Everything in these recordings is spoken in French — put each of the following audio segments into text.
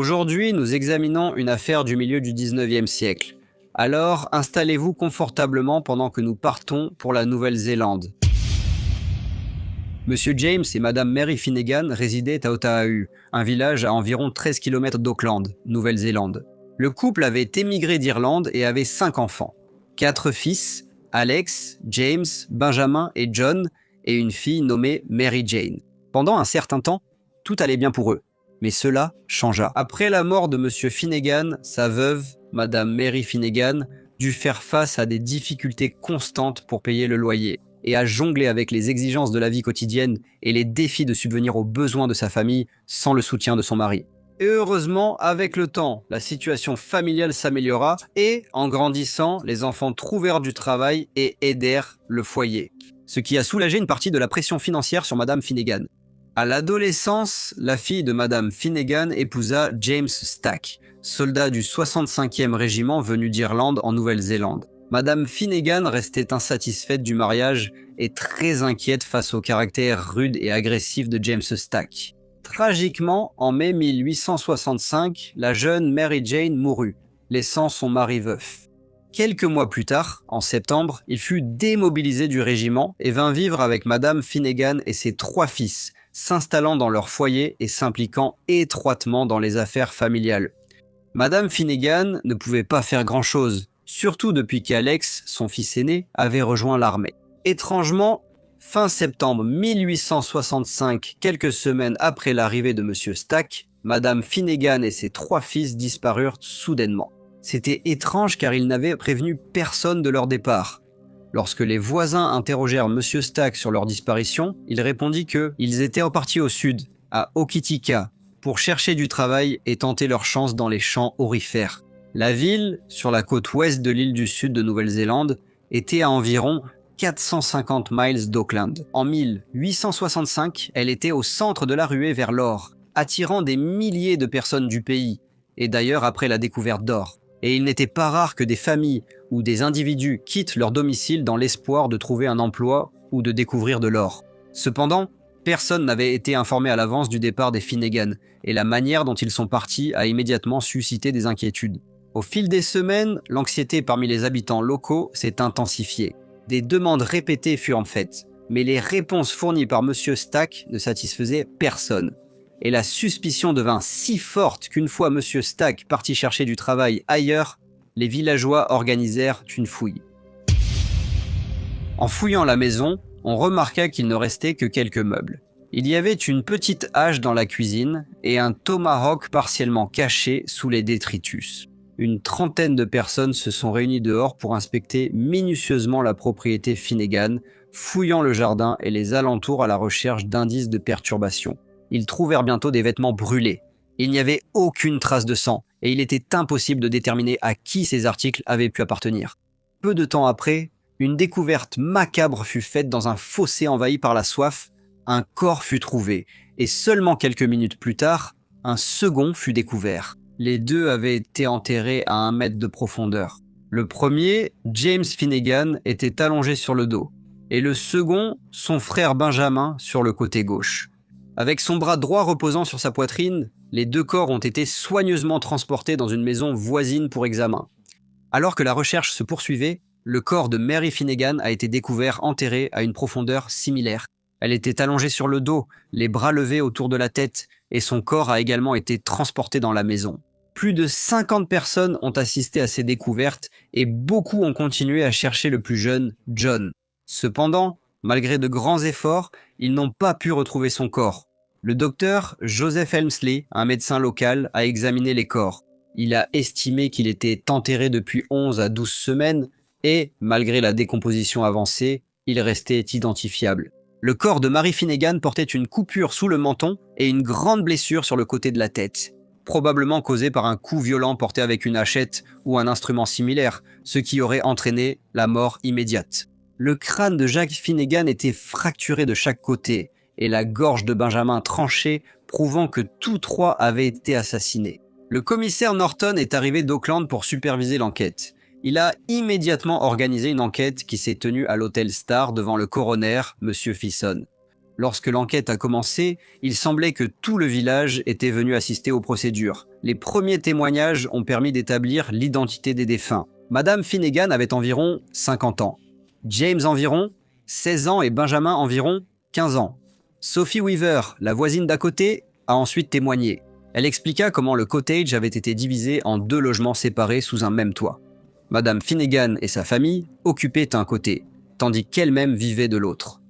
Aujourd'hui, nous examinons une affaire du milieu du 19e siècle. Alors, installez-vous confortablement pendant que nous partons pour la Nouvelle-Zélande. Monsieur James et Madame Mary Finnegan résidaient à Otahu, un village à environ 13 km d'Auckland, Nouvelle-Zélande. Le couple avait émigré d'Irlande et avait 5 enfants. 4 fils, Alex, James, Benjamin et John, et une fille nommée Mary Jane. Pendant un certain temps, tout allait bien pour eux. Mais cela changea. Après la mort de Monsieur Finnegan, sa veuve, Madame Mary Finnegan, dut faire face à des difficultés constantes pour payer le loyer et à jongler avec les exigences de la vie quotidienne et les défis de subvenir aux besoins de sa famille sans le soutien de son mari. Et heureusement, avec le temps, la situation familiale s'améliora et, en grandissant, les enfants trouvèrent du travail et aidèrent le foyer. Ce qui a soulagé une partie de la pression financière sur Madame Finnegan. À l'adolescence, la fille de Madame Finnegan épousa James Stack, soldat du 65e régiment venu d'Irlande en Nouvelle-Zélande. Madame Finnegan restait insatisfaite du mariage et très inquiète face au caractère rude et agressif de James Stack. Tragiquement, en mai 1865, la jeune Mary Jane mourut, laissant son mari veuf. Quelques mois plus tard, en septembre, il fut démobilisé du régiment et vint vivre avec Madame Finnegan et ses 3 fils, s'installant dans leur foyer et s'impliquant étroitement dans les affaires familiales. Madame Finnegan ne pouvait pas faire grand-chose, surtout depuis qu'Alex, son fils aîné, avait rejoint l'armée. Étrangement, fin septembre 1865, quelques semaines après l'arrivée de Monsieur Stack, Madame Finnegan et ses 3 fils disparurent soudainement. C'était étrange car ils n'avaient prévenu personne de leur départ. Lorsque les voisins interrogèrent Monsieur Stack sur leur disparition, il répondit qu'ils étaient repartis au sud, à Hokitika, pour chercher du travail et tenter leur chance dans les champs aurifères. La ville, sur la côte ouest de l'île du Sud de Nouvelle-Zélande, était à environ 450 miles d'Auckland. En 1865, elle était au centre de la ruée vers l'or, attirant des milliers de personnes du pays, et d'ailleurs après la découverte d'or. Et il n'était pas rare que des familles ou des individus quittent leur domicile dans l'espoir de trouver un emploi ou de découvrir de l'or. Cependant, personne n'avait été informé à l'avance du départ des Finnegan, et la manière dont ils sont partis a immédiatement suscité des inquiétudes. Au fil des semaines, l'anxiété parmi les habitants locaux s'est intensifiée. Des demandes répétées furent faites, mais les réponses fournies par Monsieur Stack ne satisfaisaient personne. Et la suspicion devint si forte qu'une fois Monsieur Stack parti chercher du travail ailleurs, les villageois organisèrent une fouille. En fouillant la maison, on remarqua qu'il ne restait que quelques meubles. Il y avait une petite hache dans la cuisine et un tomahawk partiellement caché sous les détritus. Une trentaine de personnes se sont réunies dehors pour inspecter minutieusement la propriété Finnegan, fouillant le jardin et les alentours à la recherche d'indices de perturbation. Ils trouvèrent bientôt des vêtements brûlés. Il n'y avait aucune trace de sang et il était impossible de déterminer à qui ces articles avaient pu appartenir. Peu de temps après, une découverte macabre fut faite dans un fossé envahi par la soif. Un corps fut trouvé et seulement quelques minutes plus tard, un second fut découvert. Les 2 avaient été enterrés à 1 mètre de profondeur. Le premier, James Finnegan, était allongé sur le dos et le second, son frère Benjamin, sur le côté gauche. Avec son bras droit reposant sur sa poitrine, les 2 corps ont été soigneusement transportés dans une maison voisine pour examen. Alors que la recherche se poursuivait, le corps de Mary Finnegan a été découvert enterré à une profondeur similaire. Elle était allongée sur le dos, les bras levés autour de la tête, et son corps a également été transporté dans la maison. Plus de 50 personnes ont assisté à ces découvertes et beaucoup ont continué à chercher le plus jeune, John. Cependant, malgré de grands efforts, ils n'ont pas pu retrouver son corps. Le docteur Joseph Helmsley, un médecin local, a examiné les corps. Il a estimé qu'il était enterré depuis 11 à 12 semaines et, malgré la décomposition avancée, il restait identifiable. Le corps de Mary Finnegan portait une coupure sous le menton et une grande blessure sur le côté de la tête, probablement causée par un coup violent porté avec une hachette ou un instrument similaire, ce qui aurait entraîné la mort immédiate. Le crâne de Jack Finnegan était fracturé de chaque côté et la gorge de Benjamin tranchée, prouvant que tous 3 avaient été assassinés. Le commissaire Norton est arrivé d'Auckland pour superviser l'enquête. Il a immédiatement organisé une enquête qui s'est tenue à l'hôtel Star devant le coroner, M. Fisson. Lorsque l'enquête a commencé, il semblait que tout le village était venu assister aux procédures, Les premiers témoignages ont permis d'établir l'identité des défunts. Madame Finnegan avait environ 50 ans. James environ 16 ans et Benjamin environ 15 ans. Sophie Weaver, la voisine d'à côté, a ensuite témoigné. Elle expliqua comment le cottage avait été divisé en 2 logements séparés sous un même toit. Madame Finnegan et sa famille occupaient un côté, tandis qu'elle-même vivait de l'autre.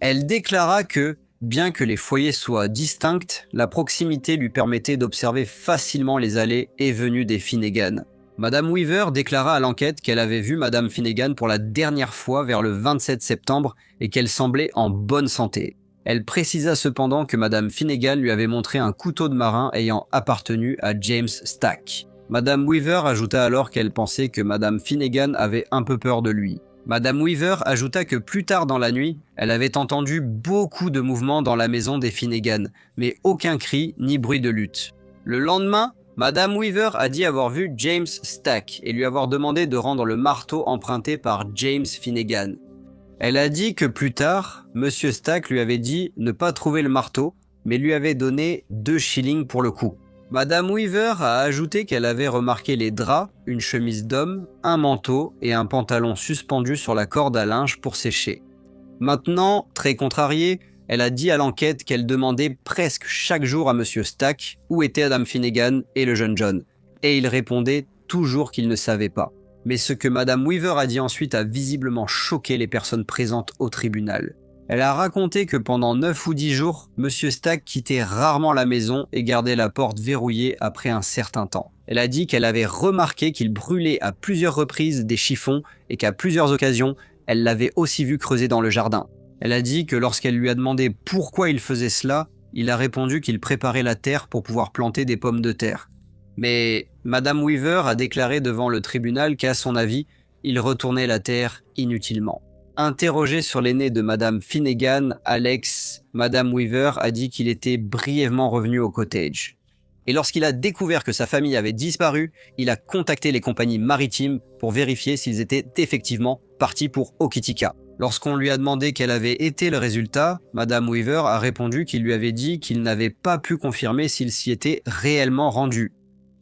Elle déclara que, bien que les foyers soient distincts, la proximité lui permettait d'observer facilement les allées et venues des Finnegan. Madame Weaver déclara à l'enquête qu'elle avait vu Madame Finnegan pour la dernière fois vers le 27 septembre et qu'elle semblait en bonne santé. Elle précisa cependant que Madame Finnegan lui avait montré un couteau de marin ayant appartenu à James Stack. Madame Weaver ajouta alors qu'elle pensait que Madame Finnegan avait un peu peur de lui. Madame Weaver ajouta que plus tard dans la nuit, elle avait entendu beaucoup de mouvements dans la maison des Finnegan, mais aucun cri ni bruit de lutte. Le lendemain, Madame Weaver a dit avoir vu James Stack et lui avoir demandé de rendre le marteau emprunté par James Finnegan. Elle a dit que plus tard, Monsieur Stack lui avait dit ne pas trouver le marteau, mais lui avait donné 2 shillings pour le coup. Madame Weaver a ajouté qu'elle avait remarqué les draps, une chemise d'homme, un manteau et un pantalon suspendu sur la corde à linge pour sécher. Maintenant, très contrariée, elle a dit à l'enquête qu'elle demandait presque chaque jour à Monsieur Stack où était Madame Finnegan et le jeune John, et il répondait toujours qu'il ne savait pas. Mais ce que Madame Weaver a dit ensuite a visiblement choqué les personnes présentes au tribunal. Elle a raconté que pendant 9 ou 10 jours, Monsieur Stack quittait rarement la maison et gardait la porte verrouillée après un certain temps. Elle a dit qu'elle avait remarqué qu'il brûlait à plusieurs reprises des chiffons et qu'à plusieurs occasions, elle l'avait aussi vu creuser dans le jardin. Elle a dit que lorsqu'elle lui a demandé pourquoi il faisait cela, il a répondu qu'il préparait la terre pour pouvoir planter des pommes de terre. Mais Madame Weaver a déclaré devant le tribunal qu'à son avis, il retournait la terre inutilement. Interrogé sur l'aîné de Madame Finnegan, Alex, Madame Weaver a dit qu'il était brièvement revenu au cottage. Et lorsqu'il a découvert que sa famille avait disparu, il a contacté les compagnies maritimes pour vérifier s'ils étaient effectivement partis pour Hokitika. Lorsqu'on lui a demandé quel avait été le résultat, Madame Weaver a répondu qu'il lui avait dit qu'il n'avait pas pu confirmer s'il s'y était réellement rendu.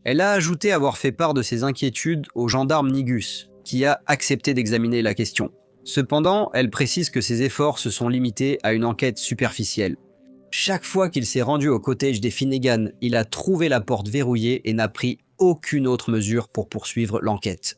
Elle a ajouté avoir fait part de ses inquiétudes au gendarme Nigus, qui a accepté d'examiner la question. Cependant, elle précise que ses efforts se sont limités à une enquête superficielle. Chaque fois qu'il s'est rendu au cottage des Finnegan, il a trouvé la porte verrouillée et n'a pris aucune autre mesure pour poursuivre l'enquête.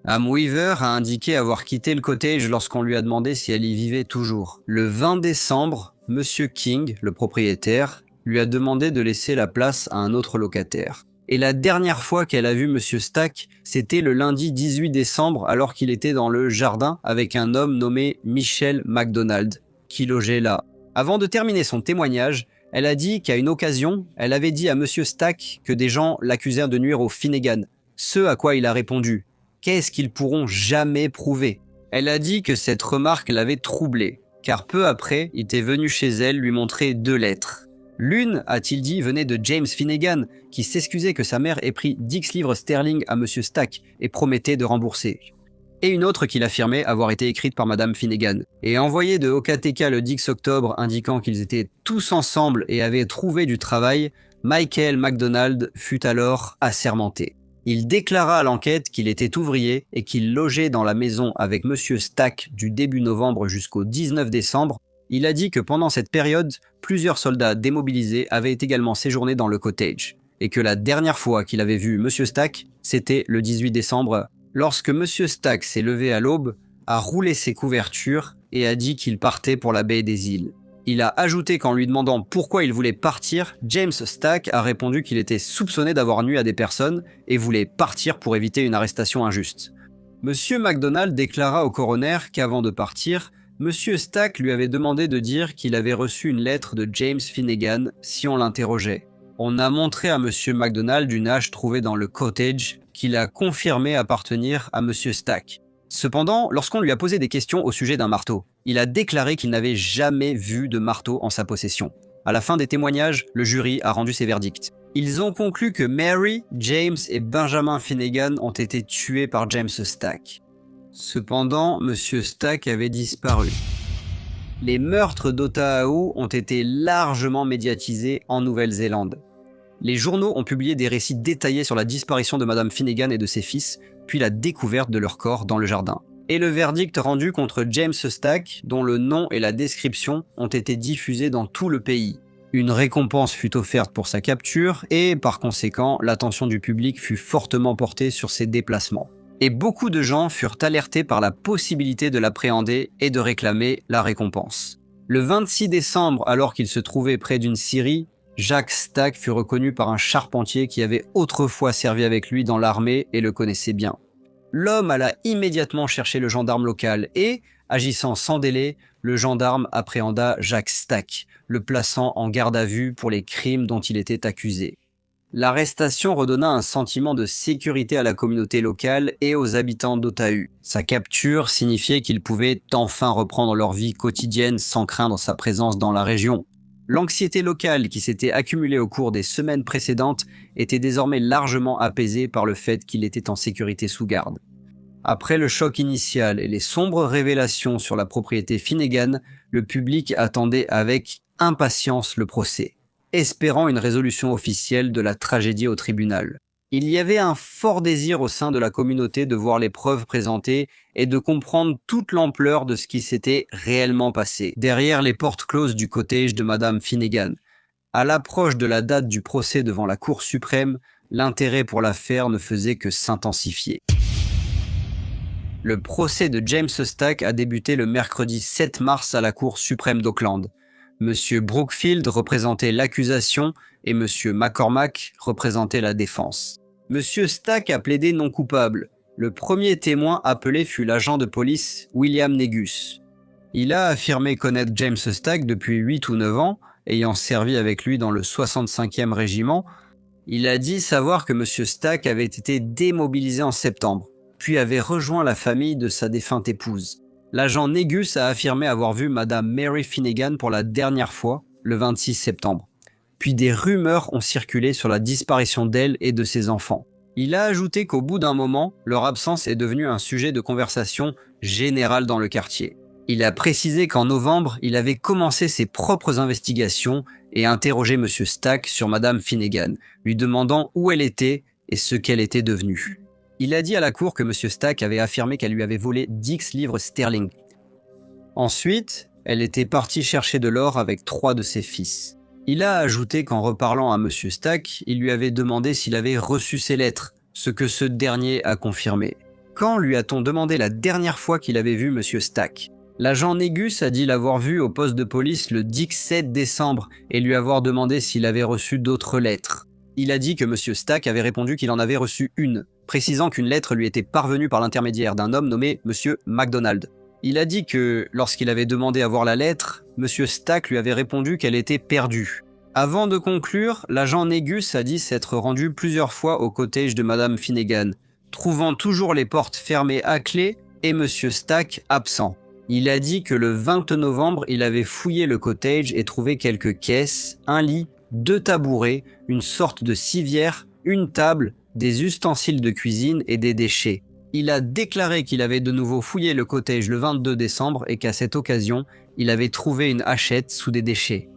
Am Weaver a indiqué avoir quitté le cottage lorsqu'on lui a demandé si elle y vivait toujours. Le 20 décembre, Monsieur King, le propriétaire, lui a demandé de laisser la place à un autre locataire. Et la dernière fois qu'elle a vu Monsieur Stack, c'était le lundi 18 décembre alors qu'il était dans le jardin avec un homme nommé Michel MacDonald, qui logeait là. Avant de terminer son témoignage, elle a dit qu'à une occasion, elle avait dit à Monsieur Stack que des gens l'accusèrent de nuire aux Finnegan, ce à quoi il a répondu « Qu'est-ce qu'ils pourront jamais prouver ?» Elle a dit que cette remarque l'avait troublée, car peu après, il était venu chez elle lui montrer 2 lettres. L'une, a-t-il dit, venait de James Finnegan, qui s'excusait que sa mère ait pris 10 livres sterling à Monsieur Stack et promettait de rembourser. Et une autre qu'il affirmait avoir été écrite par Madame Finnegan, et envoyée de Hokitika le 10 octobre indiquant qu'ils étaient tous ensemble et avaient trouvé du travail, Michael MacDonald fut alors assermenté. Il déclara à l'enquête qu'il était ouvrier et qu'il logeait dans la maison avec Monsieur Stack du début novembre jusqu'au 19 décembre. Il a dit que pendant cette période, plusieurs soldats démobilisés avaient également séjourné dans le cottage, et que la dernière fois qu'il avait vu Monsieur Stack, c'était le 18 décembre, lorsque Monsieur Stack s'est levé à l'aube, a roulé ses couvertures et a dit qu'il partait pour la baie des îles. Il a ajouté qu'en lui demandant pourquoi il voulait partir, James Stack a répondu qu'il était soupçonné d'avoir nui à des personnes et voulait partir pour éviter une arrestation injuste. Monsieur MacDonald déclara au coroner qu'avant de partir, Monsieur Stack lui avait demandé de dire qu'il avait reçu une lettre de James Finnegan si on l'interrogeait. On a montré à Monsieur MacDonald une hache trouvée dans le cottage qu'il a confirmé appartenir à Monsieur Stack. Cependant, lorsqu'on lui a posé des questions au sujet d'un marteau, il a déclaré qu'il n'avait jamais vu de marteau en sa possession. À la fin des témoignages, le jury a rendu ses verdicts. Ils ont conclu que Mary, James et Benjamin Finnegan ont été tués par James Stack. Cependant, Monsieur Stack avait disparu. Les meurtres d'Otahuhu ont été largement médiatisés en Nouvelle-Zélande. Les journaux ont publié des récits détaillés sur la disparition de Madame Finnegan et de ses fils, puis la découverte de leur corps dans le jardin. Et le verdict rendu contre James Stack, dont le nom et la description ont été diffusés dans tout le pays. Une récompense fut offerte pour sa capture et, par conséquent, l'attention du public fut fortement portée sur ses déplacements. Et beaucoup de gens furent alertés par la possibilité de l'appréhender et de réclamer la récompense. Le 26 décembre, alors qu'il se trouvait près d'une scierie, Jack Stack fut reconnu par un charpentier qui avait autrefois servi avec lui dans l'armée et le connaissait bien. L'homme alla immédiatement chercher le gendarme local et, agissant sans délai, le gendarme appréhenda Jack Stack, le plaçant en garde à vue pour les crimes dont il était accusé. L'arrestation redonna un sentiment de sécurité à la communauté locale et aux habitants d'Otahu. Sa capture signifiait qu'ils pouvaient enfin reprendre leur vie quotidienne sans craindre sa présence dans la région. L'anxiété locale qui s'était accumulée au cours des semaines précédentes était désormais largement apaisée par le fait qu'il était en sécurité sous garde. Après le choc initial et les sombres révélations sur la propriété Finnegan, le public attendait avec impatience le procès, espérant une résolution officielle de la tragédie au tribunal. Il y avait un fort désir au sein de la communauté de voir les preuves présentées et de comprendre toute l'ampleur de ce qui s'était réellement passé derrière les portes closes du cottage de Madame Finnegan. À l'approche de la date du procès devant la Cour suprême, l'intérêt pour l'affaire ne faisait que s'intensifier. Le procès de James Stack a débuté le mercredi 7 mars à la Cour suprême d'Auckland. Monsieur Brookfield représentait l'accusation et Monsieur McCormack représentait la défense. Monsieur Stack a plaidé non coupable. Le premier témoin appelé fut l'agent de police William Negus. Il a affirmé connaître James Stack depuis 8 ou 9 ans, ayant servi avec lui dans le 65e régiment. Il a dit savoir que Monsieur Stack avait été démobilisé en septembre, puis avait rejoint la famille de sa défunte épouse. L'agent Negus a affirmé avoir vu Madame Mary Finnegan pour la dernière fois, le 26 septembre. Puis des rumeurs ont circulé sur la disparition d'elle et de ses enfants. Il a ajouté qu'au bout d'un moment, leur absence est devenue un sujet de conversation général dans le quartier. Il a précisé qu'en novembre, il avait commencé ses propres investigations et interrogé Monsieur Stack sur Madame Finnegan, lui demandant où elle était et ce qu'elle était devenue. Il a dit à la cour que Monsieur Stack avait affirmé qu'elle lui avait volé 10 livres sterling. Ensuite, elle était partie chercher de l'or avec 3 de ses fils. Il a ajouté qu'en reparlant à Monsieur Stack, il lui avait demandé s'il avait reçu ses lettres, ce que ce dernier a confirmé. Quand lui a-t-on demandé la dernière fois qu'il avait vu Monsieur Stack ? L'agent Negus a dit l'avoir vu au poste de police le 17 décembre et lui avoir demandé s'il avait reçu d'autres lettres. Il a dit que Monsieur Stack avait répondu qu'il en avait reçu une, précisant qu'une lettre lui était parvenue par l'intermédiaire d'un homme nommé Monsieur MacDonald. Il a dit que, lorsqu'il avait demandé à voir la lettre, Monsieur Stack lui avait répondu qu'elle était perdue. Avant de conclure, l'agent Negus a dit s'être rendu plusieurs fois au cottage de Madame Finnegan, trouvant toujours les portes fermées à clé et Monsieur Stack absent. Il a dit que le 20 novembre, il avait fouillé le cottage et trouvé quelques caisses, un lit, 2 tabourets, une sorte de civière, une table, des ustensiles de cuisine et des déchets. Il a déclaré qu'il avait de nouveau fouillé le cottage le 22 décembre et qu'à cette occasion, il avait trouvé une hachette sous des déchets.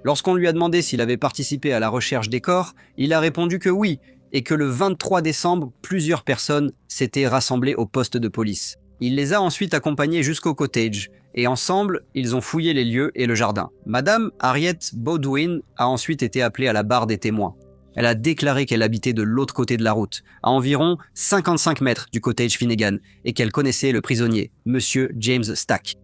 Lorsqu'on lui a demandé s'il avait participé à la recherche des corps, il a répondu que oui, et que le 23 décembre, plusieurs personnes s'étaient rassemblées au poste de police. Il les a ensuite accompagnés jusqu'au cottage, et ensemble, ils ont fouillé les lieux et le jardin. Madame Harriet Baldwin a ensuite été appelée à la barre des témoins. Elle a déclaré qu'elle habitait de l'autre côté de la route, à environ 55 mètres du cottage Finnegan, et qu'elle connaissait le prisonnier, Monsieur James Stack.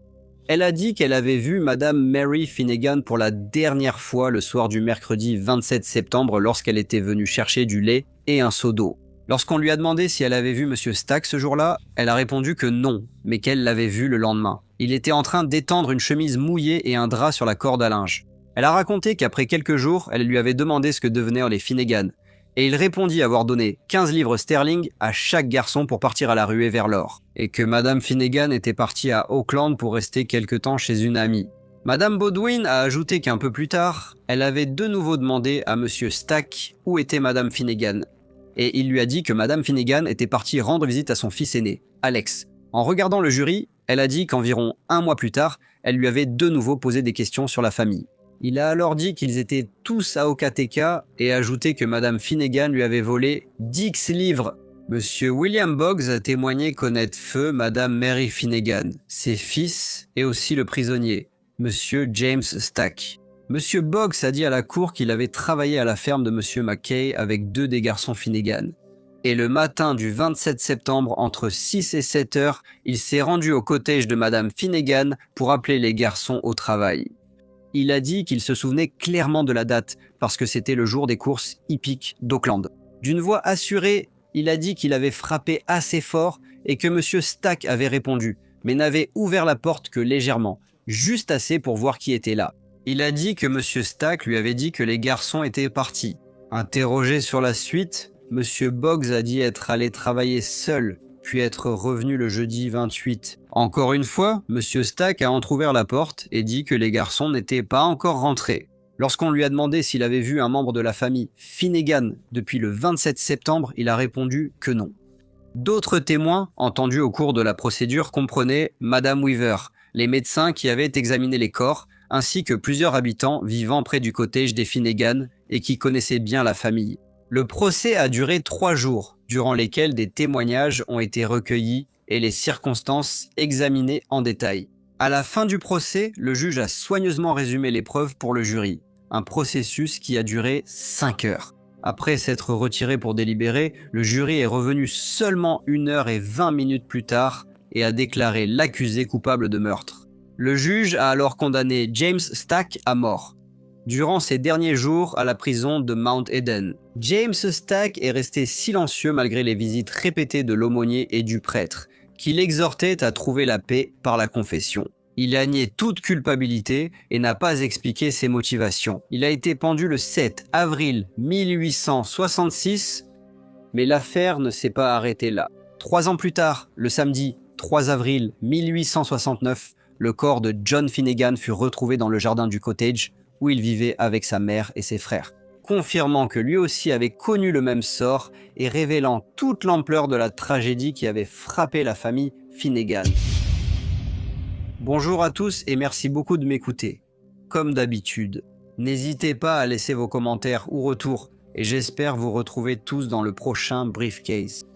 Elle a dit qu'elle avait vu Madame Mary Finnegan pour la dernière fois le soir du mercredi 27 septembre lorsqu'elle était venue chercher du lait et un seau d'eau. Lorsqu'on lui a demandé si elle avait vu Monsieur Stack ce jour-là, elle a répondu que non, mais qu'elle l'avait vu le lendemain. Il était en train d'étendre une chemise mouillée et un drap sur la corde à linge. Elle a raconté qu'après quelques jours, elle lui avait demandé ce que devenaient les Finnegan, et il répondit avoir donné 15 livres sterling à chaque garçon pour partir à la ruée vers l'or, et que Madame Finnegan était partie à Auckland pour rester quelque temps chez une amie. Madame Baldwin a ajouté qu'un peu plus tard, elle avait de nouveau demandé à Monsieur Stack où était Madame Finnegan, et il lui a dit que Madame Finnegan était partie rendre visite à son fils aîné, Alex. En regardant le jury, elle a dit qu'environ 1 mois plus tard, elle lui avait de nouveau posé des questions sur la famille. Il a alors dit qu'ils étaient tous à Okateka et ajouté que Madame Finnegan lui avait volé 10 livres. Monsieur William Boggs a témoigné connaître feu Madame Mary Finnegan, ses fils et aussi le prisonnier, Monsieur James Stack. Monsieur Boggs a dit à la cour qu'il avait travaillé à la ferme de Monsieur Mackay avec 2 des garçons Finnegan. Et le matin du 27 septembre, entre 6 et 7 heures, il s'est rendu au cottage de Madame Finnegan pour appeler les garçons au travail. Il a dit qu'il se souvenait clairement de la date, parce que c'était le jour des courses hippiques d'Auckland. D'une voix assurée, il a dit qu'il avait frappé assez fort et que Monsieur Stack avait répondu, mais n'avait ouvert la porte que légèrement, juste assez pour voir qui était là. Il a dit que Monsieur Stack lui avait dit que les garçons étaient partis. Interrogé sur la suite, Monsieur Boggs a dit être allé travailler seul, puis être revenu le jeudi 28. Encore une fois, Monsieur Stack a entrouvert la porte et dit que les garçons n'étaient pas encore rentrés. Lorsqu'on lui a demandé s'il avait vu un membre de la famille Finnegan depuis le 27 septembre, il a répondu que non. D'autres témoins entendus au cours de la procédure comprenaient Madame Weaver, les médecins qui avaient examiné les corps, ainsi que plusieurs habitants vivant près du cottage des Finnegan et qui connaissaient bien la famille. Le procès a duré 3 jours, durant lesquels des témoignages ont été recueillis et les circonstances examinées en détail. À la fin du procès, le juge a soigneusement résumé les preuves pour le jury, un processus qui a duré 5 heures. Après s'être retiré pour délibérer, le jury est revenu seulement 1h20 plus tard et a déclaré l'accusé coupable de meurtre. Le juge a alors condamné James Stack à mort. Durant ses derniers jours à la prison de Mount Eden, James Stack est resté silencieux malgré les visites répétées de l'aumônier et du prêtre, qui l'exhortaient à trouver la paix par la confession. Il a nié toute culpabilité et n'a pas expliqué ses motivations. Il a été pendu le 7 avril 1866, mais l'affaire ne s'est pas arrêtée là. 3 ans plus tard, le samedi 3 avril 1869, le corps de John Finnegan fut retrouvé dans le jardin du cottage où il vivait avec sa mère et ses frères, confirmant que lui aussi avait connu le même sort et révélant toute l'ampleur de la tragédie qui avait frappé la famille Finnegan. Bonjour à tous et merci beaucoup de m'écouter. Comme d'habitude, n'hésitez pas à laisser vos commentaires ou retours et j'espère vous retrouver tous dans le prochain Briefcase.